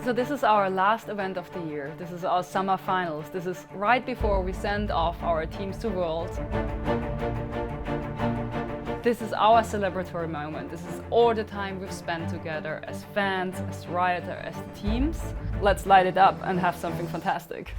So this is our last event of the year. This is our summer finals. This is right before we send off our teams to Worlds. This is our celebratory moment. This is all the time we've spent together as fans, as Rioter, as teams. Let's light it up and have something fantastic.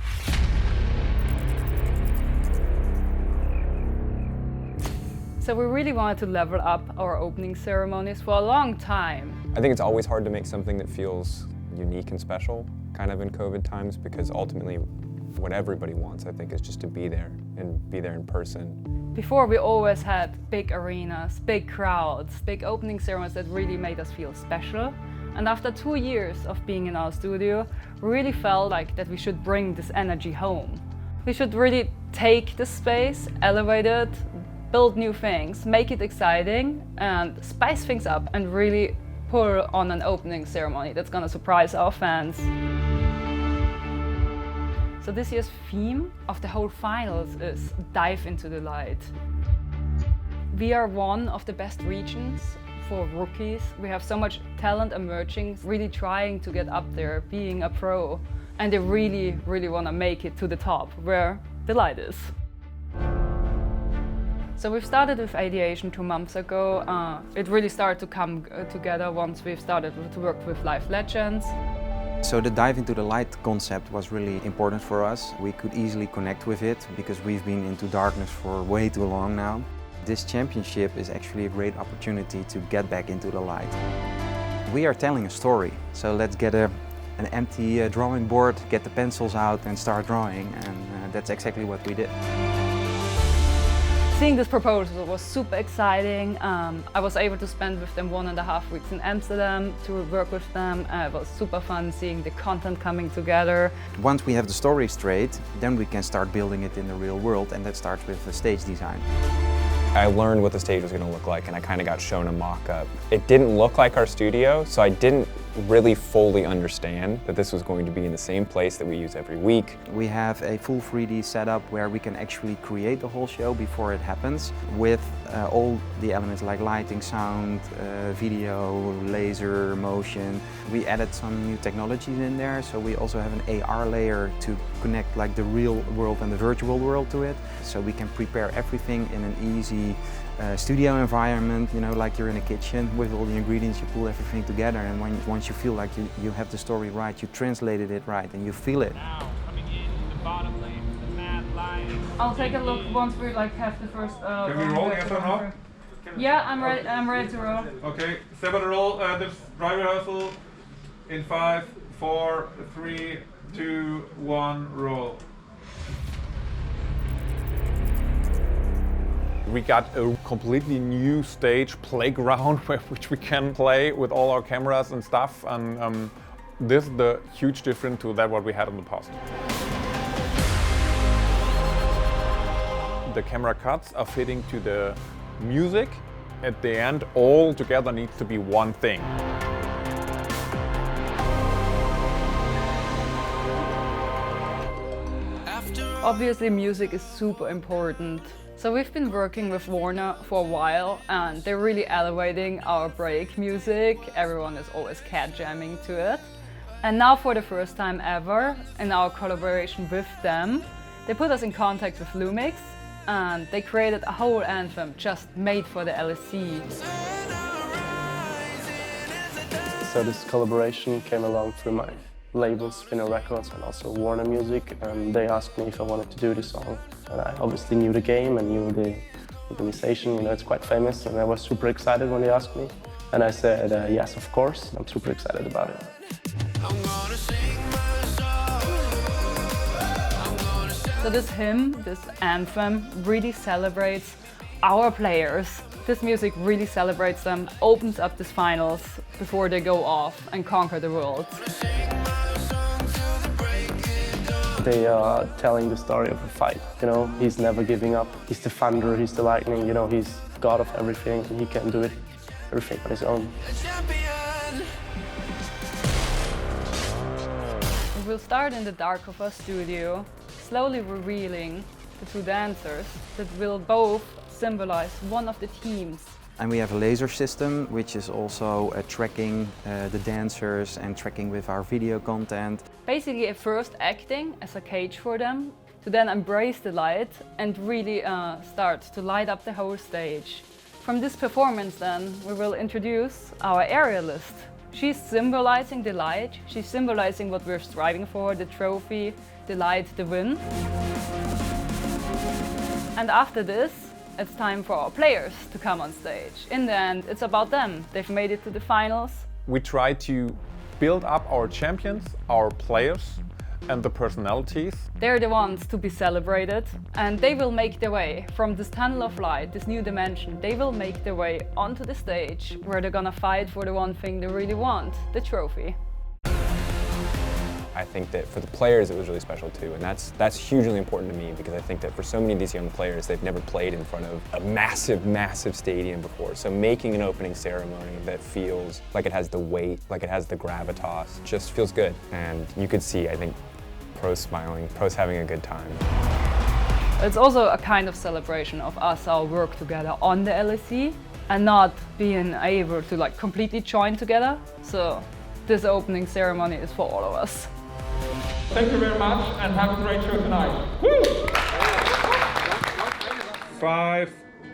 So we really wanted to level up our opening ceremonies for a long time. I think it's always hard to make something that feels unique and special, kind of in COVID times, because ultimately what everybody wants, I think, is just to be there and be there in person. Before we always had big arenas, big crowds, big opening ceremonies that really made us feel special. And after 2 years of being in our studio, we really felt like that we should bring this energy home. We should really take the space, elevate it, build new things, make it exciting and spice things up and really pull on an opening ceremony that's gonna surprise our fans. So this year's theme of the whole finals is Dive into the Light. We are one of the best regions for rookies. We have so much talent emerging, really trying to get up there, being a pro. And they really, really wanna make it to the top, where the light is. So we've started with ideation 2 months ago. It really started to come together once we've started to work with live legends. So the Dive into the Light concept was really important for us. We could easily connect with it because we've been into darkness for way too long now. This championship is actually a great opportunity to get back into the light. We are telling a story, so let's get an empty drawing board, get the pencils out and start drawing, and that's exactly what we did. Seeing this proposal was super exciting. I was able to spend with them 1.5 weeks in Amsterdam to work with them. It was super fun seeing the content coming together. Once we have the story straight, then we can start building it in the real world, and that starts with the stage design. I learned what the stage was going to look like, and I kind of got shown a mock-up. It didn't look like our studio, so I didn't really fully understand that this was going to be in the same place that we use every week. We have a full 3D setup where we can actually create the whole show before it happens with all the elements like lighting, sound, video, laser, motion. We added some new technologies in there, so we also have an AR layer to connect like the real world and the virtual world to it. So we can prepare everything in an easy studio environment, you know, like you're in a kitchen with all the ingredients, you pull everything together, and once you feel like you have the story right, you translated it right and you feel it. Now, coming in the bottom lane, the mad lion. I'll take a look once we have the first. Can we roll, yes or no? Yeah, I'm ready. I'm ready to roll. Okay, 7 roll. There's dry rehearsal in 5, 4, 3, 2, 1, roll. We got a completely new stage playground which we can play with all our cameras and stuff, and this is the huge difference to that what we had in the past. The camera cuts are fitting to the music. At the end, all together needs to be one thing. Obviously, music is super important. So we've been working with Warner for a while, and they're really elevating our break music. Everyone is always cat jamming to it. And now for the first time ever, in our collaboration with them, they put us in contact with Lumix, and they created a whole anthem just made for the LEC. So this collaboration came along through my labels, Spinner Records and also Warner Music, and they asked me if I wanted to do this song. And I obviously knew the game and knew the organization, you know, it's quite famous, and I was super excited when they asked me. And I said, yes, of course, I'm super excited about it. So this hymn, this anthem, really celebrates our players. This music really celebrates them, opens up these finals before they go off and conquer the world. They are telling the story of a fight, you know, he's never giving up. He's the thunder, he's the lightning, you know, he's god of everything, and he can do it, everything on his own. We'll start in the dark of our studio, slowly revealing the 2 dancers that will both symbolize one of the teams And we have a laser system, which is also tracking the dancers and tracking with our video content. Basically, at first acting as a cage for them, to then embrace the light and really start to light up the whole stage. From this performance then, we will introduce our aerialist. She's symbolizing the light, she's symbolizing what we're striving for, the trophy, the light, the win. And after this, it's time for our players to come on stage. In the end, it's about them. They've made it to the finals. We try to build up our champions, our players, and the personalities. They're the ones to be celebrated, and they will make their way from this tunnel of light, this new dimension. They will make their way onto the stage where they're gonna fight for the one thing they really want, the trophy. I think that for the players it was really special too, and that's hugely important to me because I think that for so many of these young players, they've never played in front of a massive stadium before. So making an opening ceremony that feels like it has the weight, like it has the gravitas, just feels good. And you could see, I think, pros smiling, pros having a good time. It's also a kind of celebration of us, our work together on the LEC, and not being able to like completely join together. So this opening ceremony is for all of us. Thank you very much and have a great show tonight. Woo! 5,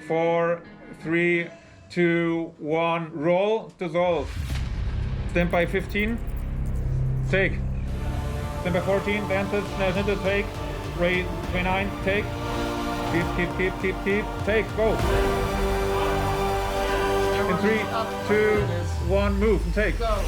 4, 3, 2, 1, roll, dissolve. Stand by 15, take. Stand by 14, center, take. Rate 29, take. Keep, take, go. In 3, 2, 1, move and take. Go.